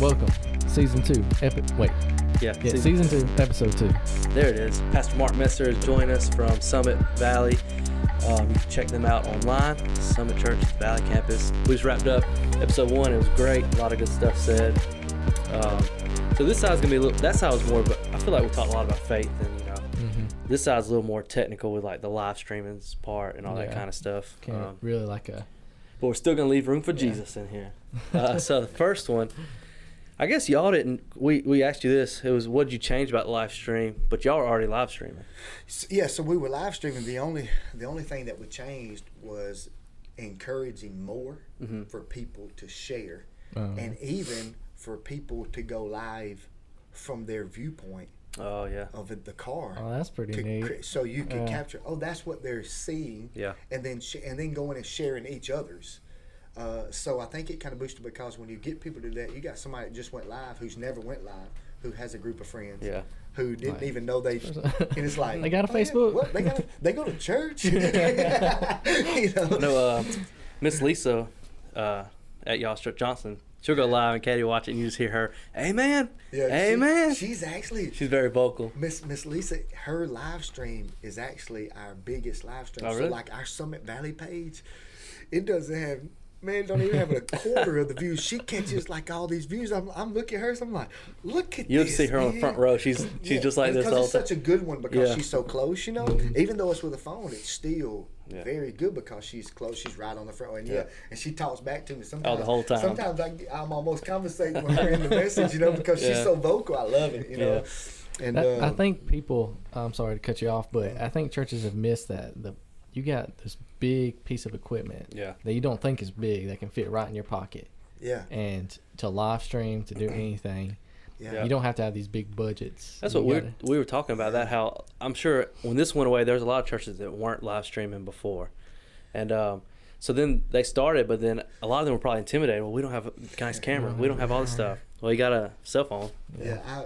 Welcome, season 2. Season 2, episode 2. There it is. Pastor Mark Messer is joining us from Summit Valley. You can check them out online. Summit Church Valley Campus. We just wrapped up episode 1. It was great. A lot of good stuff said. So this side's gonna be a little. That side was more, but I feel like we talked a lot about faith, and this side's a little more technical with like the live streaming part and all that kind of stuff. Really like a. But we're still gonna leave room for Jesus in here. So the first one, I guess y'all didn't. We asked you this. It was, what did you change about the live stream? But y'all were already live streaming. Yeah, so we were live streaming. The only thing that we changed was encouraging more for people to share, and even for people to go live from their viewpoint. Oh yeah. Of the car. Oh, that's pretty neat. So you can capture. Oh, that's what they're seeing. Yeah. And then going and sharing each other's. So I think it kind of boosted, because when you get people to that, you got somebody that just went live who's never went live, who has a group of friends. Yeah. Who didn't even know they. And it's like they got a Facebook. What? They go to church. No, Miss Lisa at Y'all Strip Johnson. She'll go live and Katie will watch it, and you just hear her, "Amen, amen." She's very vocal. Miss Lisa. Her live stream is actually our biggest live stream. Oh, really? So like our Summit Valley page, it doesn't have. Man, don't even have a quarter of the views. She catches like all these views. I'm looking at her, so I'm like, look at You'll this. see her on the front row. She's just like this all the time. Because it's such a good one, because she's so close, you know. Even though it's with a phone, it's still very good because she's close. She's right on the front. And and she talks back to me sometimes. The whole time. Sometimes I'm almost conversating with her in the message, you know, because she's so vocal. I love it, you know. And I think people. I'm sorry to cut you off, but I think churches have missed that. You got this big piece of equipment that you don't think is big, that can fit right in your pocket. Yeah. And to live stream, to do anything, you don't have to have these big budgets. That's what we were talking about, that how I'm sure when this went away, there's a lot of churches that weren't live streaming before. And so then they started, but then a lot of them were probably intimidated. Well, we don't have a nice camera. We don't have all this stuff. Well, you got a cell phone. Yeah,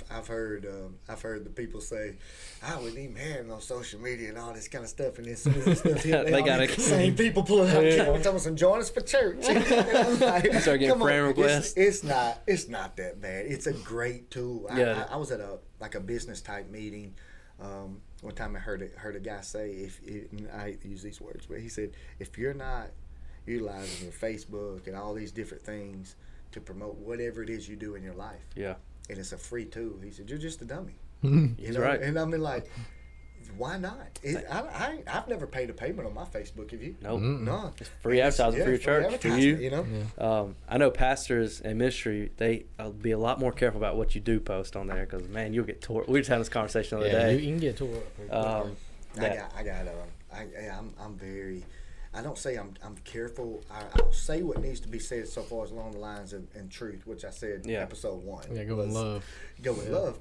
I've heard the people say, "I wouldn't even have no social media and all this kind of stuff." And then some of this stuff here, they got the same people pulling out cameras, telling us, "Join us for church." And I'm like, you start getting friend requests. It's not that bad. It's a great tool. I was at a business type meeting. One time I heard a guy say, and I hate to use these words, but he said, if you're not utilizing your Facebook and all these different things to promote whatever it is you do in your life, and it's a free tool, he said, you're just a dummy. He's right. And I mean, like, why not? I've never paid a payment on my Facebook. Have you? Nope. No. It's free advertising for your church, for you. You know? I know pastors and ministry, they'll be a lot more careful about what you do post on there, because, man, you'll get tore. We were just having this conversation the other day. You can get tore up. I'm very. I don't say I'm careful. I'll say what needs to be said so far as along the lines of in truth, which I said in episode 1. Yeah, go with love. Go with love.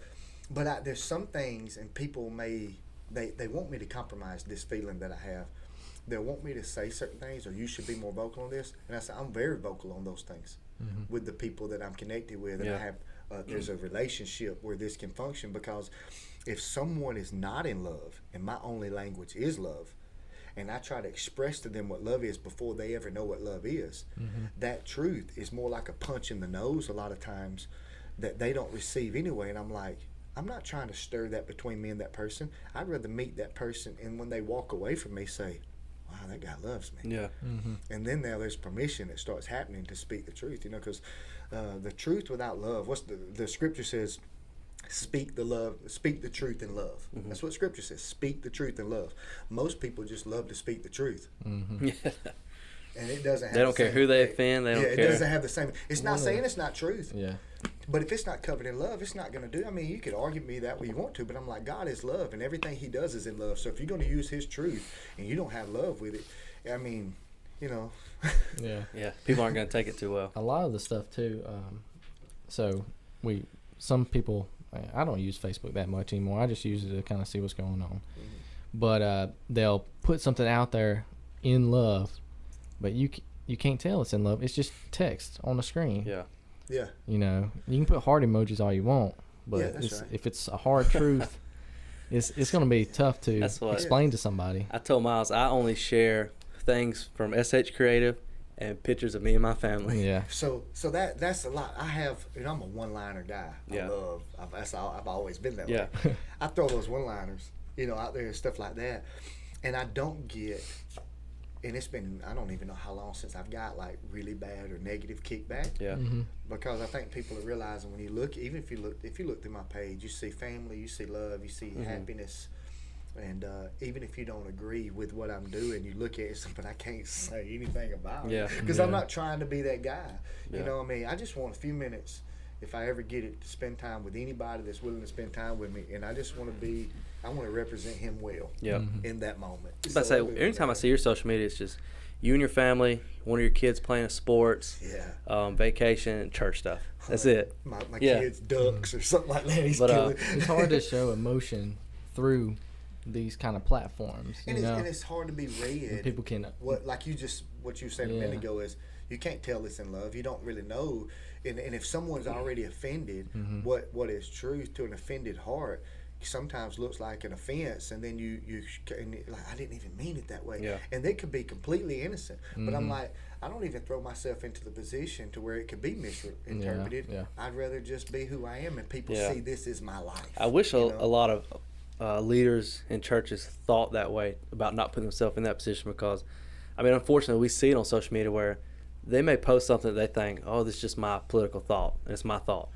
But there's some things, and people may. They want me to compromise this feeling that I have. They want me to say certain things, or you should be more vocal on this. And I say, I'm very vocal on those things with the people that I'm connected with. And I have, there's a relationship where this can function, because if someone is not in love, and my only language is love, and I try to express to them what love is before they ever know what love is, that truth is more like a punch in the nose a lot of times that they don't receive anyway. And I'm like, I'm not trying to stir that between me and that person. I'd rather meet that person, and when they walk away from me, say, wow, that guy loves me. Yeah. And then now there's permission that starts happening to speak the truth, you know, because the truth without love, the scripture says, speak the truth in love. That's what scripture says, speak the truth in love. Most people just love to speak the truth. And it doesn't have they don't care who they offend. They don't care. It doesn't have the same. It's not saying it's not truth. Yeah. But if it's not covered in love, it's not going to do. I mean, you could argue me that way you want to, but I'm like, God is love, and everything He does is in love. So if you're going to use His truth and you don't have love with it, I mean, you know. Yeah. People aren't going to take it too well. A lot of the stuff too. Some people. I don't use Facebook that much anymore. I just use it to kind of see what's going on. But they'll put something out there in love, but you can't tell it's in love. It's just text on the screen. Yeah. Yeah. You know, you can put heart emojis all you want, but if it's a hard truth, it's going to be tough to explain to somebody. I told Miles I only share things from SH Creative and pictures of me and my family. Yeah. So that's a lot. I have, and I'm a one-liner guy. Yeah. I've always been that Yeah. way. I throw those one-liners, out there and stuff like that, and I don't get. And it's been, I don't even know how long since I've got like really bad or negative kickback. Yeah. Mm-hmm. Because I think people are realizing when you look, even if you look through my page, you see family, you see love, you see happiness. And even if you don't agree with what I'm doing, you look at it, but I can't say anything about it. Because I'm not trying to be that guy. You know what I mean? I just want a few minutes, if I ever get it, to spend time with anybody that's willing to spend time with me. And I just want to represent him well in that moment. I say, anytime I see your social media, it's just you and your family, one of your kids playing sports, vacation, and church stuff. That's it. My kids' ducks or something like that. It's hard to show emotion through these kind of platforms. And it's hard to be read. And people can. What you said a minute ago is, you can't tell this in love. You don't really know. And if someone's already offended, what is truth to an offended heart sometimes looks like an offense, and then you like, I didn't even mean it that way, and they could be completely innocent. But I'm like, I don't even throw myself into the position to where it could be misinterpreted. I'd rather just be who I am, and people see this is my life. I wish a lot of leaders in churches thought that way about not putting themselves in that position, because unfortunately we see it on social media where they may post something that they think, oh, this is just my political thought, and it's my thought.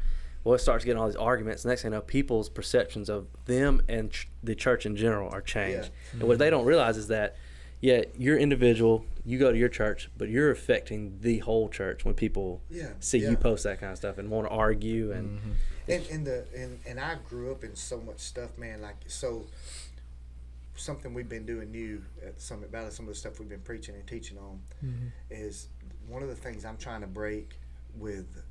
Well, it starts getting all these arguments. Next thing you know, people's perceptions of them and the church in general are changed. And what they don't realize is that, you're individual, you go to your church, but you're affecting the whole church when people see you post that kind of stuff and want to argue. And and I grew up in so much stuff, man. Like, so something we've been doing new at Summit Valley, some of the stuff we've been preaching and teaching on, is one of the things I'm trying to break with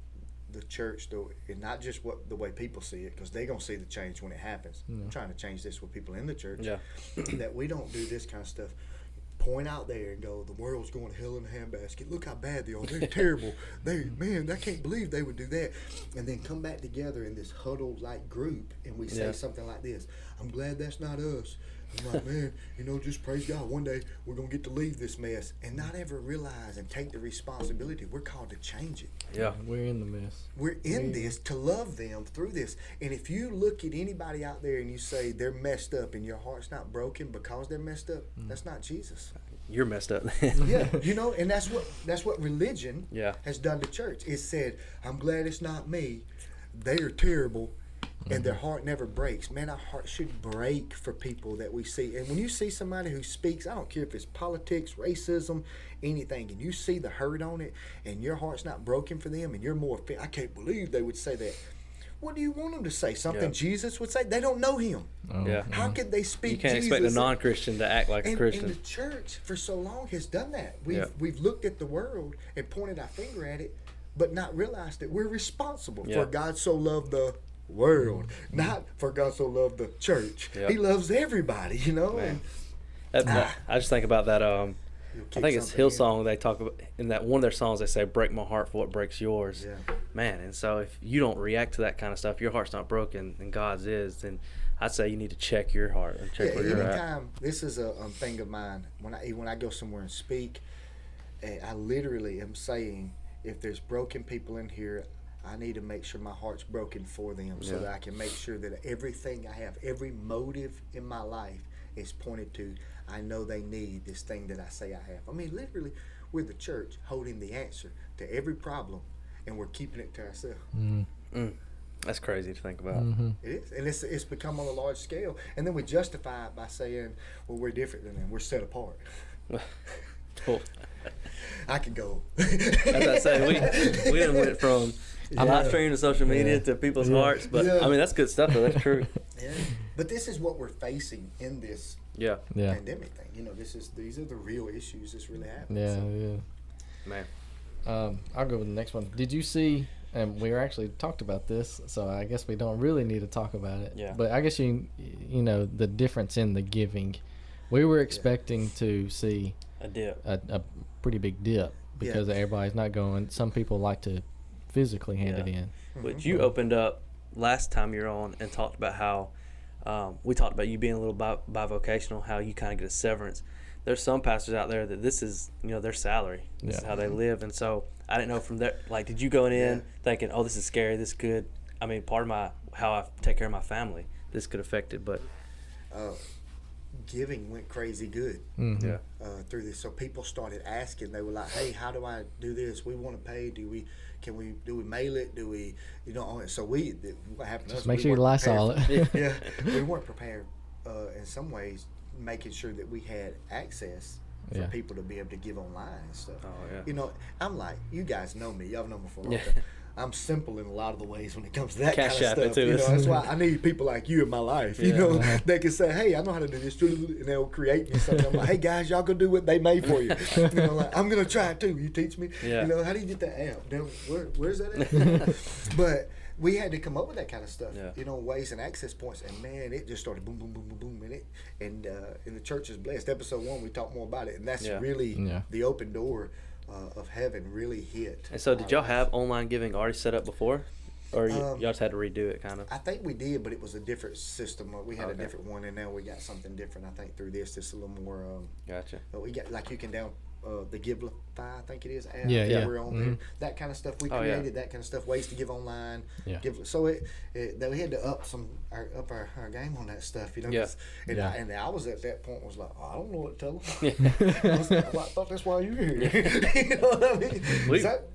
the church, though, and not just the way people see it, because they're going to see the change when it happens. I'm trying to change this with people in the church, that we don't do this kind of stuff. Point out there and go, the world's going to hell in a handbasket. Look how bad they are. They're terrible. I can't believe they would do that. And then come back together in this huddled like group, and we say something like this: I'm glad that's not us. I'm like, man, just praise God. One day we're going to get to leave this mess, and not ever realize and take the responsibility. We're called to change it. Yeah, we're in the mess. We're in this to love them through this. And if you look at anybody out there and you say they're messed up and your heart's not broken because they're messed up, that's not Jesus. You're messed up. And that's what religion has done to church. It said, I'm glad it's not me. They are terrible. And their heart never breaks. Man, our heart should break for people that we see. And when you see somebody who speaks, I don't care if it's politics, racism, anything, and you see the hurt on it, and your heart's not broken for them, and you're more, I can't believe they would say that. What do you want them to say? Something Jesus would say? They don't know him. How could they speak You can't Jesus? Expect a non-Christian to act like a Christian. And the church for so long has done that. We've looked at the world and pointed our finger at it, but not realized that we're responsible for God so loved the world, not for God so loved the church. He loves everybody, I just think about that. I think it's Hillsong. They talk about in that one of their songs. They say, "Break my heart for what breaks yours." Man. And so if you don't react to that kind of stuff, your heart's not broken, and God's is. Then I'd say you need to check your heart and check where you're at. This is a thing of mine. When I go somewhere and speak, I literally am saying, if there's broken people in here, I need to make sure my heart's broken for them, so that I can make sure that everything I have, every motive in my life is pointed to, I know they need this thing that I say I have. Literally, we're the church holding the answer to every problem, and we're keeping it to ourselves. That's crazy to think about. It is, and it's become on a large scale. And then we justify it by saying, well, we're different than them. We're set apart. Cool. I could go. As I say, we done went from live streaming to social media to people's hearts, but that's good stuff though. That's true. But this is what we're facing in this pandemic thing. These are the real issues that's really happening. Man. I'll go with the next one. Did you see? And we actually talked about this, so I guess we don't really need to talk about it. Yeah. But I guess you know the difference in the giving. We were expecting to see a dip, a pretty big dip, because everybody's not going. Some people like to physically hand it in. But you opened up last time you were on and talked about how we talked about you being a little bivocational, how you kind of get a severance. there's some pastors out there that this is, their salary. This is how they live. And so I didn't know from there, like, did you go in thinking, oh, this is scary, this could, part of how I take care of my family, this could affect it, but. Giving went crazy good through this. So people started asking. They were like, "Hey, how do I do this? We want to pay. Do we mail it? Do we, So what happened? Just make sure you Lysol it. Yeah, we weren't prepared in some ways, making sure that we had access for people to be able to give online and stuff. Oh yeah. I'm like, you guys know me. Y'all know me for a long time. I'm simple in a lot of the ways when it comes to that kind of stuff. That's why I need people like you in my life. That can say, "Hey, I know how to do this," and they'll create me something. I'm like, "Hey guys, y'all go do what they made for you." Like, I'm gonna try it too. You teach me. Yeah. How do you get that app? Where's that at? But we had to come up with that kind of stuff. Ways and access points, and man, it just started boom, boom, boom, boom, boom, and the church is blessed. Episode 1, we talk more about it, and that's really the open door. Of heaven really hit. And so did y'all have online giving already set up before? Or y'all just had to redo it kind of? I think we did, but it was a different system. We had a different one, and now we got something different. I think through this, it's a little more. Gotcha. But we got, like, you can down the Givelify, I think it is, app. We're on there. That kind of stuff. We created that kind of stuff, ways to give online. Yeah. So we had to up our game on that stuff, And I was at that point, was like, I don't know what to tell them. I thought that's why you're here. You know what I mean?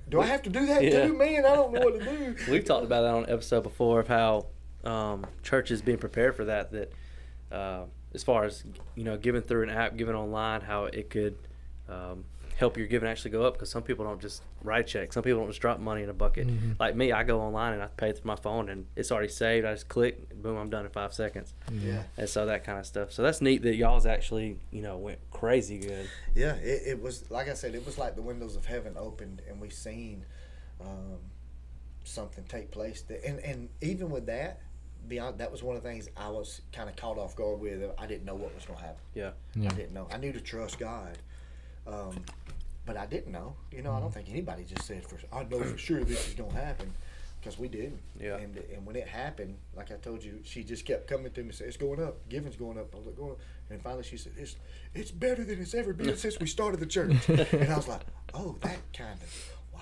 Do I have to do that too, man? I don't know what to do. We've talked about that on an episode before of how churches being prepared for that as far as, giving through an app, giving online, how it could help your giving actually go up, because some people don't just write a check. Some people don't just drop money in a bucket. Like me, I go online and I pay through my phone and it's already saved. I just click, boom, I'm done in 5 seconds. And so that kind of stuff. So that's neat that y'all's actually, went crazy good. Yeah, it was, like I said, it was like the windows of heaven opened, and we seen something take place. And even with that, beyond that, was one of the things I was kind of caught off guard with. I didn't know what was going to happen. Yeah. I didn't know. I knew to trust God. But I didn't know. I don't think anybody just said, I know for sure this is going to happen, because we didn't. Yeah. And when it happened, like I told you, she just kept coming to me and said, it's going up. Giving's going up. I was like, going up. And finally she said, it's better than it's ever been since we started the church. And I was like, oh, that kind of, wow.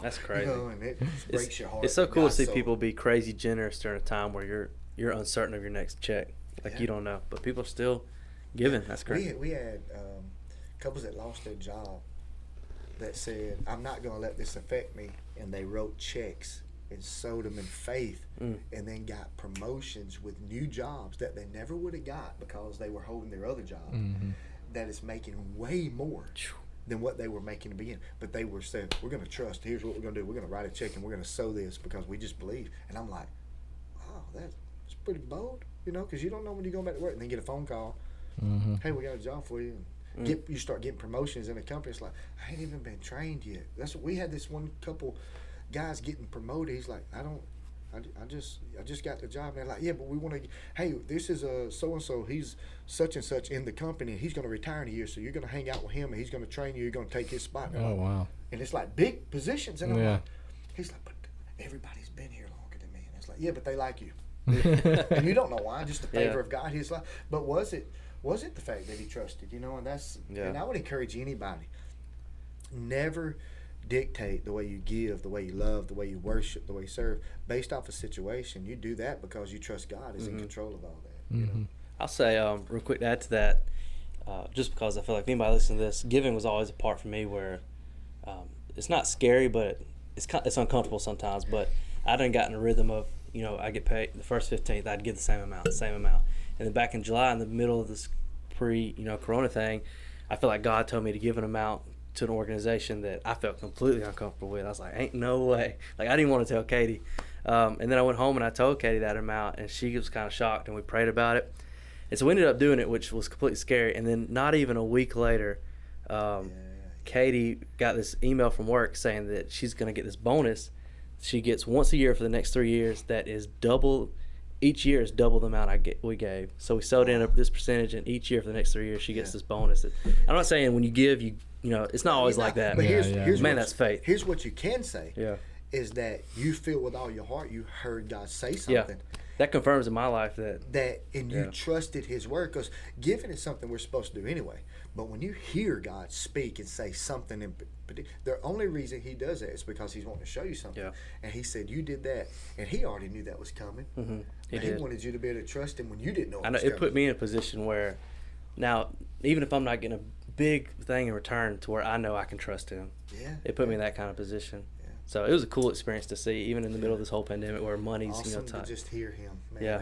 That's crazy. And it breaks your heart. It's so cool to see people be crazy generous during a time where you're uncertain of your next check. Like, you don't know. But people are still giving. That's great. We had couples that lost their job that said, I'm not going to let this affect me, and they wrote checks and sowed them in faith, and then got promotions with new jobs that they never would have got because they were holding their other job, that is making way more than what they were making to begin. But they were saying, we're going to trust, here's what we're going to do, we're going to write a check and we're going to sow this because we just believe. And I'm like, wow, that's pretty bold, because you don't know when you're going back to work, and then get a phone call, hey, we got a job for you. You start getting promotions in the company. It's like, I ain't even been trained yet. That's what we had. This one couple guys getting promoted. He's like, I just got the job. And they're like, yeah, but we want to. Hey, this is a so and so. He's such and such in the company, and he's going to retire in a year. So you're going to hang out with him, and he's going to train you. You're going to take his spot. Oh, wow. And it's like big positions. And I'm like, he's like, but everybody's been here longer than me. And it's like, yeah, but they like you. And you don't know why. Just the favor of God. He's like, but was it the fact that he trusted, and that's, and I would encourage anybody, never dictate the way you give, the way you love, the way you worship, the way you serve, based off a situation. You do that because you trust God is in control of all that. I'll say, real quick to add to that, just because I feel like anybody listening to this, giving was always a part for me where it's not scary, but it's uncomfortable sometimes, but I done gotten a rhythm of, I get paid the first 15th, I'd give the same amount. And then back in July, in the middle of this Corona thing, I feel like God told me to give an amount to an organization that I felt completely uncomfortable with. I was like, ain't no way. Like, I didn't want to tell Katie. And then I went home and I told Katie that amount, and she was kind of shocked, and we prayed about it. And so we ended up doing it, which was completely scary. And then not even a week later, Katie got this email from work saying that she's going to get this bonus she gets once a year for the next 3 years that is double. Each year is double the amount we gave. So we sewed in this percentage, and each year for the next 3 years she gets this bonus. I'm not saying when you give, it's not always like that. But here's that's faith. Here's what you can say. Is that you feel with all your heart you heard God say something. Yeah. That confirms in my life that you trusted His word, because giving is something we're supposed to do anyway. But when you hear God speak and say something, the only reason he does that is because he's wanting to show you something. Yeah. And he said, you did that. And he already knew that was coming. Mm-hmm. He wanted you to be able to trust him when you didn't know it was coming. It put me in a position where now, even if I'm not getting a big thing in return to where I know I can trust him, it put me in that kind of position. So it was a cool experience to see, even in the middle of this whole pandemic where money's awesome tight. To just hear him, man.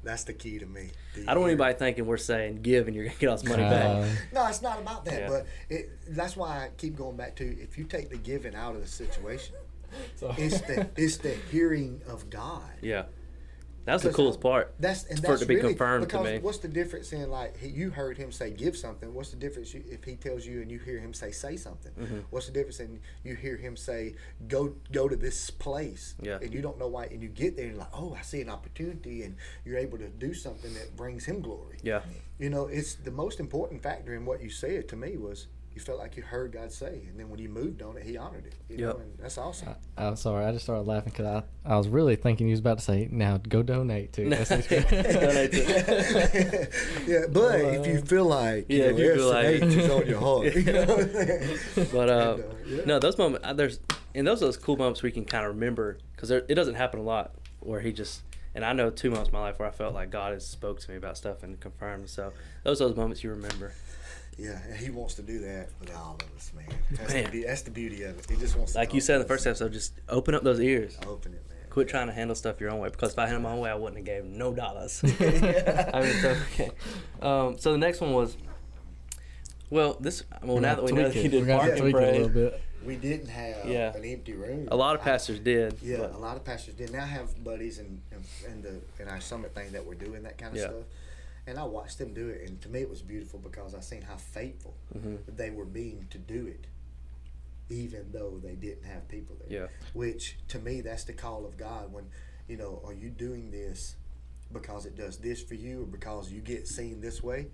That's the key to me. I don't want anybody thinking we're saying give and you're gonna get all this money back. No, it's not about that. But that's why I keep going back to, if you take the giving out of the situation, it's the hearing of God. Yeah. That's the coolest part. That's for it to be really confirmed to me. What's the difference in, like, you heard him say give something? What's the difference if he tells you and you hear him say something? Mm-hmm. What's the difference in you hear him say go to this place? Yeah. And you don't know why, and you get there and you're like, oh, I see an opportunity, and you're able to do something that brings him glory. Yeah. You know, it's the most important factor in what you said to me was, you felt like you heard God say, and then when you moved on it, he honored it. You know, and that's awesome. I'm sorry, I just started laughing because I was really thinking he was about to say, now go donate to donate to. Yeah, but if you feel like if you feel like it's on your heart, you know what I'm saying? But no, those moments, those are those cool moments where you can kind of remember, because it doesn't happen a lot where he just. And I know 2 months of my life where I felt like God has spoke to me about stuff and confirmed. So those are those moments you remember. Yeah, and he wants to do that with all of us, man. That's the beauty of it. He just wants to. Like you said in the first episode, just open up those ears. Open it, man. Quit trying to handle stuff your own way. Because if I handled my own way, I wouldn't have gave him no dollars. I mean, so, okay. So the next one was, now that we know that you did marketing praise, we didn't have an empty room. A lot of pastors did. Yeah, a lot of pastors did. Now I have buddies in our summit thing that we're doing that kind of stuff. And I watched them do it, and to me it was beautiful because I seen how faithful they were being to do it, even though they didn't have people there. Yeah. Which, to me, that's the call of God. When, are you doing this because it does this for you, or because you get seen this way?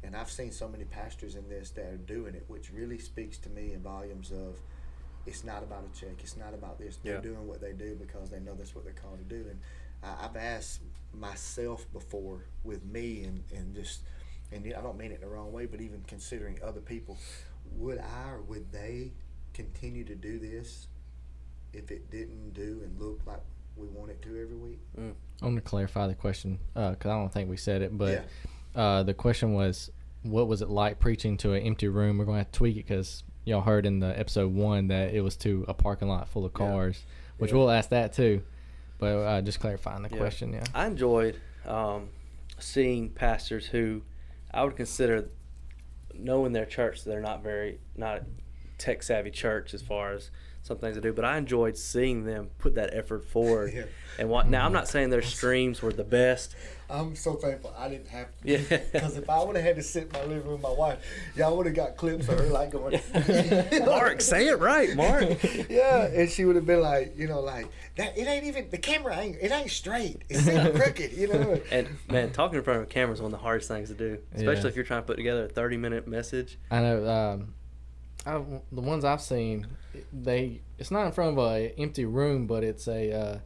And I've seen so many pastors in this that are doing it, which really speaks to me in volumes of, it's not about a check, it's not about this. They're doing what they do because they know that's what they're called to do. And I've asked myself before with me and I don't mean it in the wrong way, but even considering other people, would they continue to do this if it didn't do and look like we want it to every week? I'm going to clarify the question because I don't think we said it, but the question was, what was it like preaching to an empty room? We're going to have to tweak it because y'all heard in the episode 1 that it was to a parking lot full of cars, which we'll ask that too. But just clarifying the question, I enjoyed seeing pastors who I would consider, knowing their church, they're not tech savvy church as far as some things they do, but I enjoyed seeing them put that effort forward. And now I'm not saying their streams were the best. I'm so thankful I didn't have to, because if I would have had to sit in my living room with my wife, y'all would have got clips of her like going, Mark, say it right, Mark. And she would have been like, like that. It ain't even the camera. It ain't straight. It's crooked. And man, talking in front of a camera is one of the hardest things to do, especially if you're trying to put together a 30-minute message. I know. The ones I've seen, it's not in front of an empty room, but it's a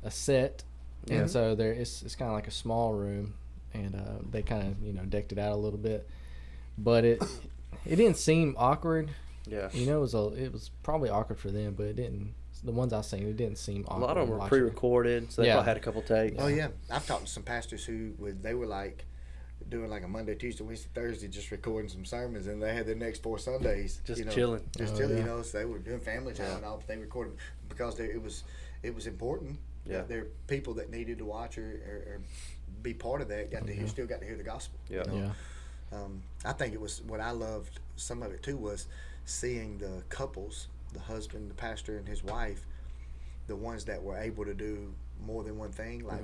set, and so it's kind of like a small room, and they kind of decked it out a little bit, but it didn't seem awkward. Yeah, it was probably awkward for them, but it didn't. The ones I've seen, it didn't seem awkward. A lot of them were pre-recorded, so they probably had a couple takes. Oh yeah, I've talked to some pastors they were like doing like a Monday, Tuesday, Wednesday, Thursday, just recording some sermons, and they had the next 4 Sundays just chilling. So they were doing family time and all, but they recorded because it was important. Yeah, there are people that needed to watch or be part of that. Still got to hear the gospel. I think it was what I loved. Some of it too was seeing the couples, the husband, the pastor, and his wife, the ones that were able to do more than one thing. Like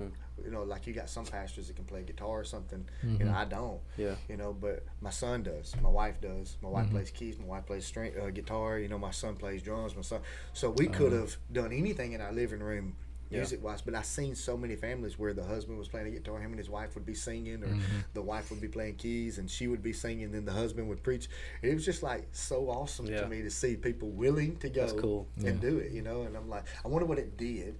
like you got some pastors that can play guitar or something. I don't. Yeah. But my son does. My wife does. My wife plays keys. My wife plays guitar. My son plays drums. So we could have done anything in our living room, music-wise, but I've seen so many families where the husband was playing a guitar, him and his wife would be singing, or the wife would be playing keys, and she would be singing, and then the husband would preach. It was just like so awesome to me to see people willing to go and do it, and I'm like, I wonder what it did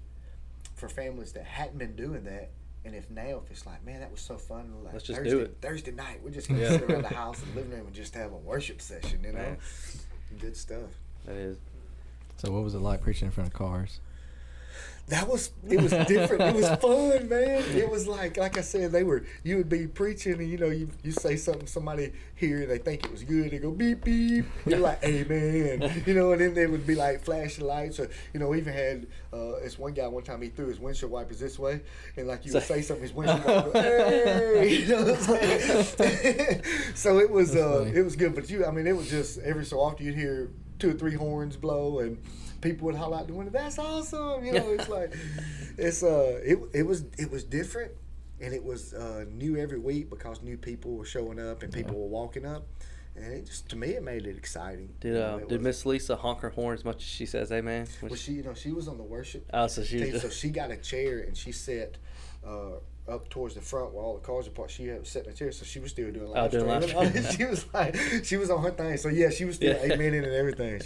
for families that hadn't been doing that And if it's like, man, that was so fun. Like, let's just do it. Thursday night, we're just gonna sit around the house and living room and just have a worship session. You know, man. Good stuff. That is. So what was it like preaching in front of cars? It was different. It was fun, man. It was like I said, you would be preaching and, you say something, somebody hear, they think it was good, they go beep, beep. You're like, amen. And then they would be like flashing lights. Or, we even had, this one guy one time, he threw his windshield wipers this way. And like you would say something, his windshield wipers, hey. You know what I'm saying? So it was good. But it was just every so often you'd hear 2 or 3 horns blow and people would holler out the window, that's awesome. It's like, it was different, and it was new every week because new people were showing up and people were walking up, and it just, to me, it made it exciting. Did Miss Lisa honk her horn as much as she says amen? Well, she was on the worship team, so she got a chair and she sat up towards the front where all the cars are parked. She had sat in a chair, so she was still doing live stream. She was on her thing, so yeah, she was still amening and everything.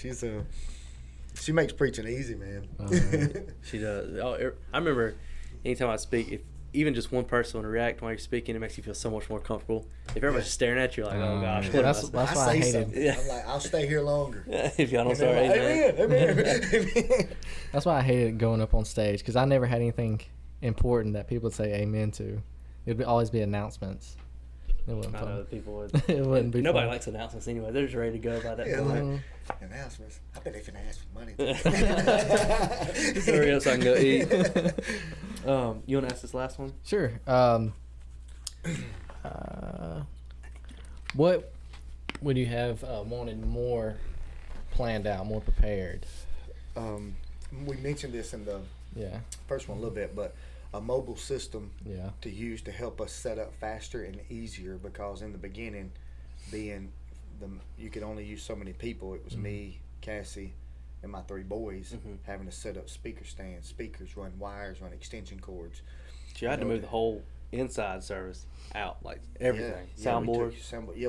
She makes preaching easy, man. She does. I remember anytime I speak, even just one person would react while you're speaking, it makes you feel so much more comfortable. If everybody's staring at you, you're like, oh gosh. That's why I hated. Yeah. I'm like, I'll stay here longer. If y'all don't start amen. That's why I hated going up on stage, because I never had anything important that people would say amen to. It would always be announcements. It wasn't fun. I know that people would. It wouldn't be Nobody fun. likes announcements anyway. They're just ready to go by that point. Announcements. I bet they finna ask for money. Sorry, else I can go eat. You want to ask this last one? Sure. What would you have wanted more planned out, more prepared? We mentioned this in the first one a little bit, but a mobile system to use to help us set up faster and easier, because in the beginning, you could only use so many people. It was me, Cassie, and my 3 boys having to set up speaker stands, speakers, run wires, run extension cords. You had to move the whole inside service out, like everything. Soundboard.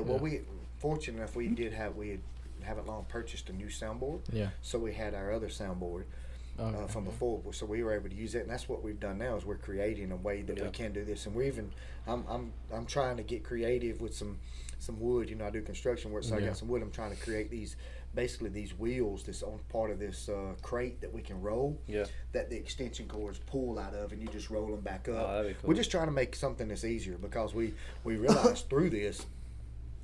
Well, we fortunate enough we haven't long purchased a new soundboard. Yeah. So we had our other soundboard. From before, so we were able to use it, and that's what we've done now. Is we're creating a way that we can do this, and I'm trying to get creative with some wood. I do construction work, so I got some wood. I'm trying to create these wheels that's on part of this crate that we can roll. Yeah. That the extension cords pull out of, and you just roll them back up. Oh, that'd be cool. We're just trying to make something that's easier, because we realized through this,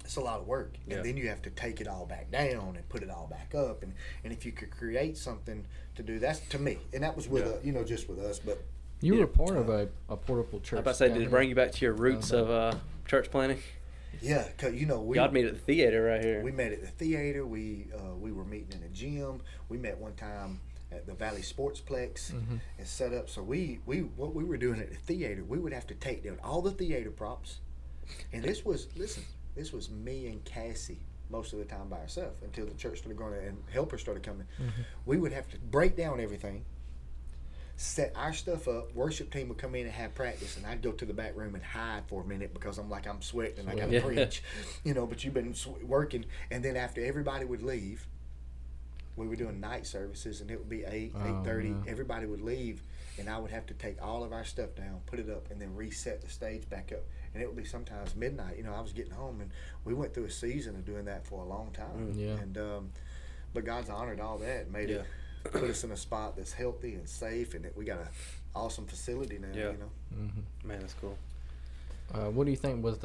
it's a lot of work, and then you have to take it all back down and put it all back up, and if you could create something to do, that's to me, and that was with just with us, but you were part of a portable church. I was about to say, did it bring you back to your roots of church planning? Yeah, because y'all meet at the theater right here. We met at the theater. We were meeting in a gym. We met one time at the Valley Sportsplex and set up. So what we were doing at the theater, we would have to take down all the theater props, and this was me and Cassie most of the time by ourselves until the church started going and helpers started coming. We would have to break down everything, set our stuff up. Worship team would come in and have practice, and I'd go to the back room and hide for a minute because I'm sweating and I got to preach, but you've been working. And then after everybody would leave, we were doing night services, and it would be 8:30. Everybody would leave, and I would have to take all of our stuff down, put it up, and then reset the stage back up. And it would be sometimes midnight. I was getting home, and we went through a season of doing that for a long time. And but God's honored all that, made it, put us in a spot that's healthy and safe, and we got an awesome facility now. Man, that's cool. What do you think was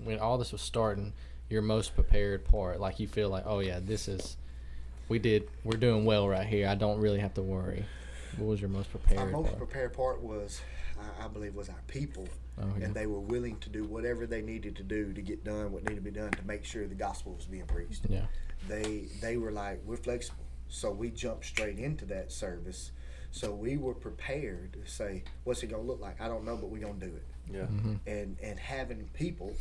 when all this was starting, your most prepared part? Like, you feel like, oh yeah, we're doing well right here. I don't really have to worry. What was your most prepared part? Our most prepared part was, I believe, was our people. And they were willing to do whatever they needed to do to get done what needed to be done to make sure the gospel was being preached. Yeah. They were like, we're flexible. So we jumped straight into that service. So we were prepared to say, what's it going to look like? I don't know, but we're going to do it. Yeah. And having people,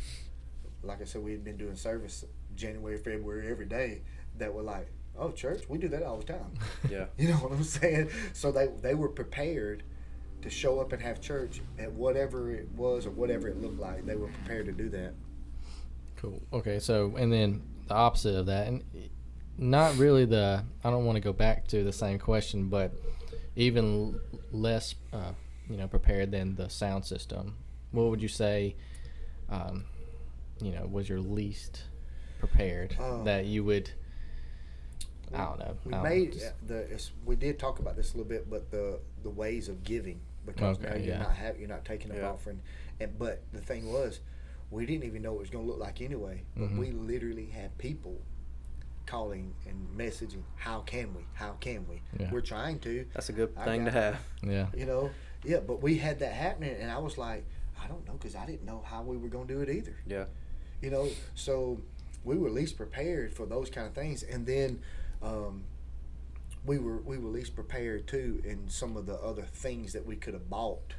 like I said, we had been doing service January, February, every day, that were like, oh, church, we do that all the time. Yeah. You know what I'm saying? So they were prepared to show up and have church at whatever it was or whatever it looked like. They were prepared to do that. Cool. Okay, so, and then the opposite of that, and not really I don't want to go back to the same question, but even less prepared than the sound system. What would you say, was your least prepared that you would? I don't know. We did talk about this a little bit, but the ways of giving, because now you're not taking an offering, but the thing was, we didn't even know what it was going to look like anyway. But we literally had people calling and messaging, how can we? Yeah. We're trying to. That's a good thing to have. Yeah. But we had that happening, and I was like, I don't know, because I didn't know how we were going to do it either. Yeah. So we were least prepared for those kind of things, and then we were least prepared too in some of the other things that we could have bought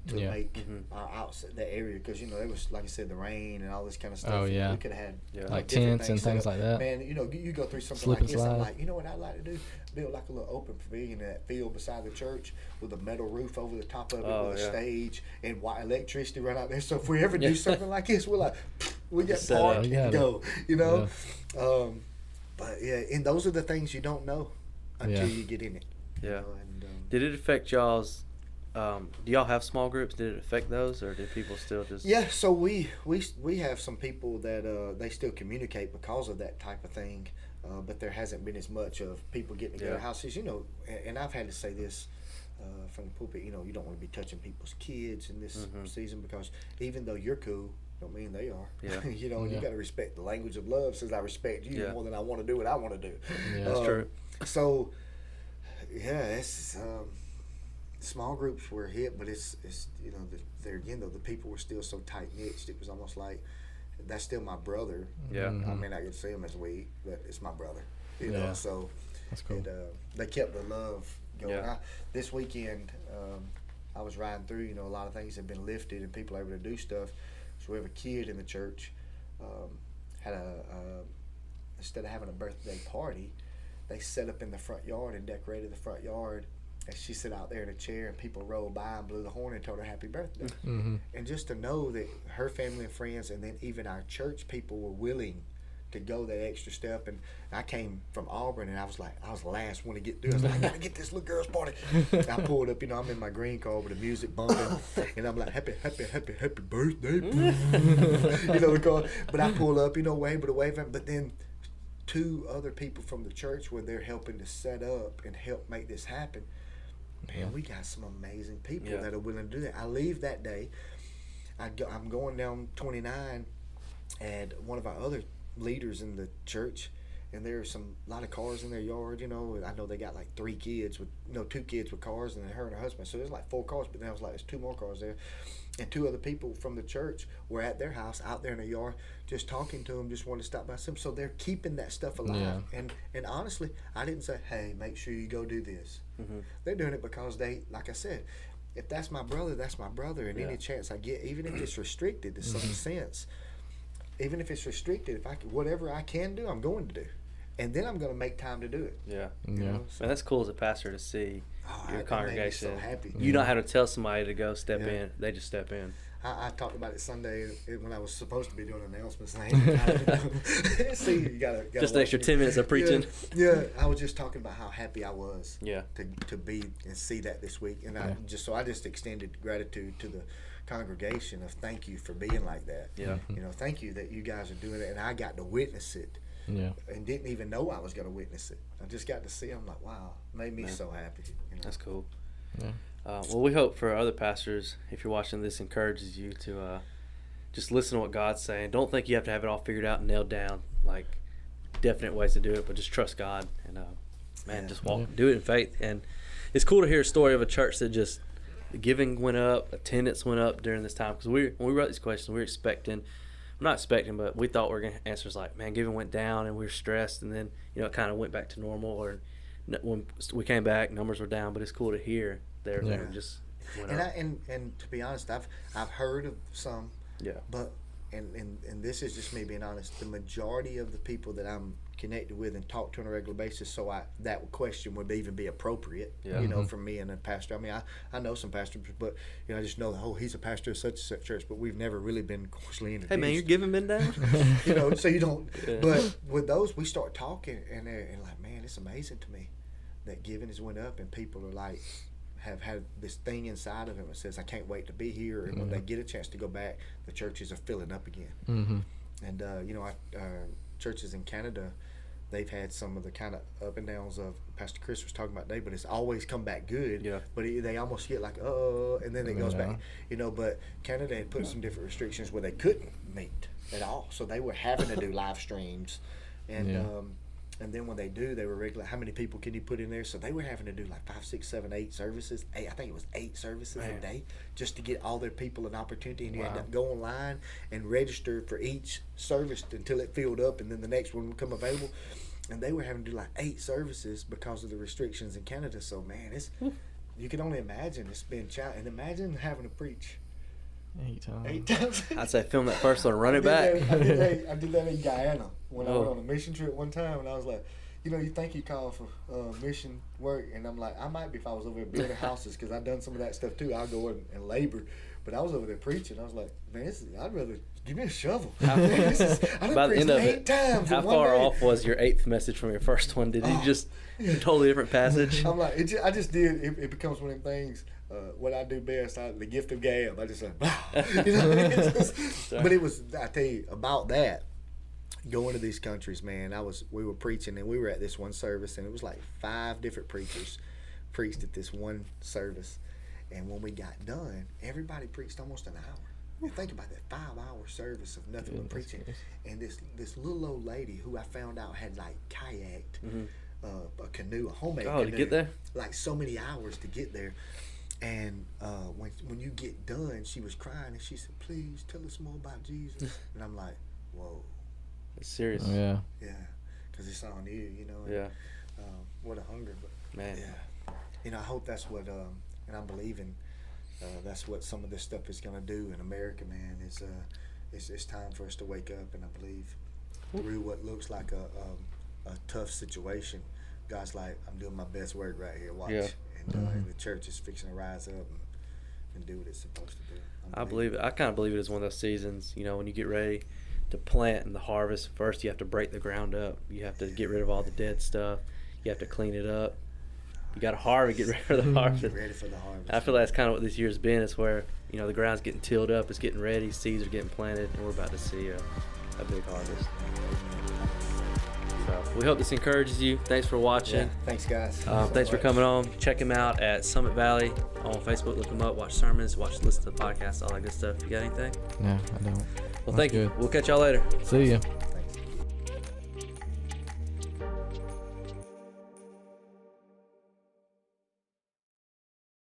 to make our outside that area, because it was, like I said, the rain and all this kind of stuff. Oh yeah. We could have had like tents and things like that. Man, you go through something like this, I'm like, what I'd like to do? Build like a little open pavilion in that field beside the church with a metal roof over the top of it, with a stage and electricity right out there. So if we ever do something like this, we're like, we got parked and go, But and those are the things you don't know until you get in it. Yeah. Did it affect y'all's? Do y'all have small groups? Did it affect those, or did people still just? Yeah, so we have some people that they still communicate because of that type of thing, but there hasn't been as much of people getting together houses, and I've had to say this from the pulpit, you don't want to be touching people's kids in this season, because even though you're cool, don't mean they are. Yeah. You got to respect the language of love. Says I respect you more than I want to do what I want to do. Yeah, that's true. So, it's small groups were hit, but it's there again though, the people were still so tight knit. It was almost like that's still my brother. Yeah. I mean, I could see him as weak, but it's my brother. So that's cool. They kept the love going. Yeah. This weekend, I was riding through. A lot of things have been lifted and people are able to do stuff. So we have a kid in the church had instead of having a birthday party, they set up in the front yard and decorated the front yard. And she sat out there in a chair, and people rolled by and blew the horn and told her happy birthday. And just to know that her family and friends, and then even our church people, were willing to go that extra step. And I came from Auburn, and I was the last one to get through. I was like, I gotta get this little girl's party. And I pulled up, I'm in my green car with the music bumping, and I'm like, happy birthday, because. But I pull up, wave, but then 2 other people from the church were there helping to set up and help make this happen. Man, we got some amazing people that are willing to do that. I leave that day. I'm going down 29, and one of our other leaders in the church, and there's a lot of cars in their yard. I know they got like 3 kids with 2 kids with cars, and then her and her husband. So there's like 4 cars. But then I was like, there's 2 more cars there, and 2 other people from the church were at their house out there in the yard, just talking to them, just wanted to stop by some. So they're keeping that stuff alive. And honestly, I didn't say, hey, make sure you go do this. They're doing it because they, like I said, if that's my brother, that's my brother. And any chance I get, even if it's restricted to some sense, even if it's restricted, if I can, whatever I can do, I'm going to do. And then I'm going to make time to do it. Yeah. So. And that's cool as a pastor to see your congregation. So happy. You don't have to tell somebody to go step in. They just step in. I talked about it Sunday when I was supposed to be doing announcements. See, you gotta just an extra 10 minutes of preaching. Yeah, I was just talking about how happy I was. Yeah. To be and see that this week, and I just extended gratitude to the congregation of thank you for being like that. Yeah. Thank you that you guys are doing it, and I got to witness it. Yeah. And didn't even know I was going to witness it. I just got to see. I'm like, wow, made me so happy. That's cool. Yeah. Well, we hope for other pastors, if you're watching this, encourages you to just listen to what God's saying. Don't think you have to have it all figured out and nailed down, like definite ways to do it, but just trust God and just do it in faith. And it's cool to hear a story of a church that just giving went up, attendance went up during this time. Because when we wrote these questions, we were expecting. I'm not expecting, but we thought we were going to answer like, man, giving went down and we were stressed, and then it kind of went back to normal. Or when we came back, numbers were down. But it's cool to hear there just went up. And to be honest, I've heard of some. Yeah. But and this is just me being honest. The majority of the people that I'm connected with and talk to on a regular basis, so that question would even be appropriate. Yeah. From me and a pastor. I mean, I know some pastors, but I just know that he's a pastor of such and such church, but we've never really been closely introduced. Hey man, your giving been down. So you don't. Yeah. But with those, we start talking, and like, man, it's amazing to me that giving has went up, and people are like, have had this thing inside of them that says, I can't wait to be here. And when they get a chance to go back, the churches are filling up again. Mm-hmm. And, churches in Canada, they've had some of the kind of up and downs of Pastor Chris was talking about today, but it's always come back good. Yeah. But they almost get like, and then it goes back. But Canada had put some different restrictions where they couldn't meet at all. So they were having to do live streams. And then when they do, they were regular. How many people can you put in there? So they were having to do like 5, 6, 7, 8 services. I think it was 8 services a day just to get all their people an opportunity. And you had to go online and register for each service until it filled up, and then the next one would come available. And they were having to do like 8 services because of the restrictions in Canada. So man, you can only imagine it's been challenging. And imagine having to preach 8 times. I'd say film that first one and run it back. I did that in Guyana when I went on a mission trip one time, and I was like, you think you call for mission work, and I'm like, I might be if I was over there building houses, because I've done some of that stuff too. I'll go in and labor, but I was over there preaching. I was like, man, I'd rather give me a shovel. I done preached 8 times. How far off was your 8th message from your first one? Did you just a totally different passage? I'm like, I just did. It becomes one of them things. What I do best, the gift of gab. I just like, but it was. I tell you about that. Going to these countries, man. We were preaching, and we were at this one service, and it was like 5 different preachers preached at this one service. And when we got done, everybody preached almost an hour. You think about that 5-hour service of nothing but preaching. And this little old lady who I found out had like kayaked a canoe, a homemade canoe. To get there? Like so many hours to get there. And when you get done, she was crying, and she said, please tell us more about Jesus. And I'm like, whoa. It's serious. Oh, yeah. Yeah, because it's on you, And, yeah. What a hunger. But, man. Yeah. I hope that's what, and I'm believing that's what some of this stuff is going to do in America, man. It's time for us to wake up, and I believe through what looks like a tough situation, God's like, I'm doing my best work right here. Watch. Yeah. And the church is fixing to rise up and do what it's supposed to do. I believe it. I kind of believe it is one of those seasons, when you get ready to plant and the harvest, first you have to break the ground up. You have to get rid of all the dead stuff. You have to clean it up. You got to harvest, get ready for the harvest. Get ready for the harvest. I feel like that's kind of what this year's been. It's where, the ground's getting tilled up, it's getting ready, seeds are getting planted, and we're about to see a big harvest. So we hope this encourages you. Thanks for watching. Yeah, thanks, guys. Thanks for coming on. Check him out at Summit Valley on Facebook. Look him up. Watch sermons. Listen to the podcast. All that good stuff. You got anything? No, I don't. Well, thank you. We'll catch y'all later. See ya.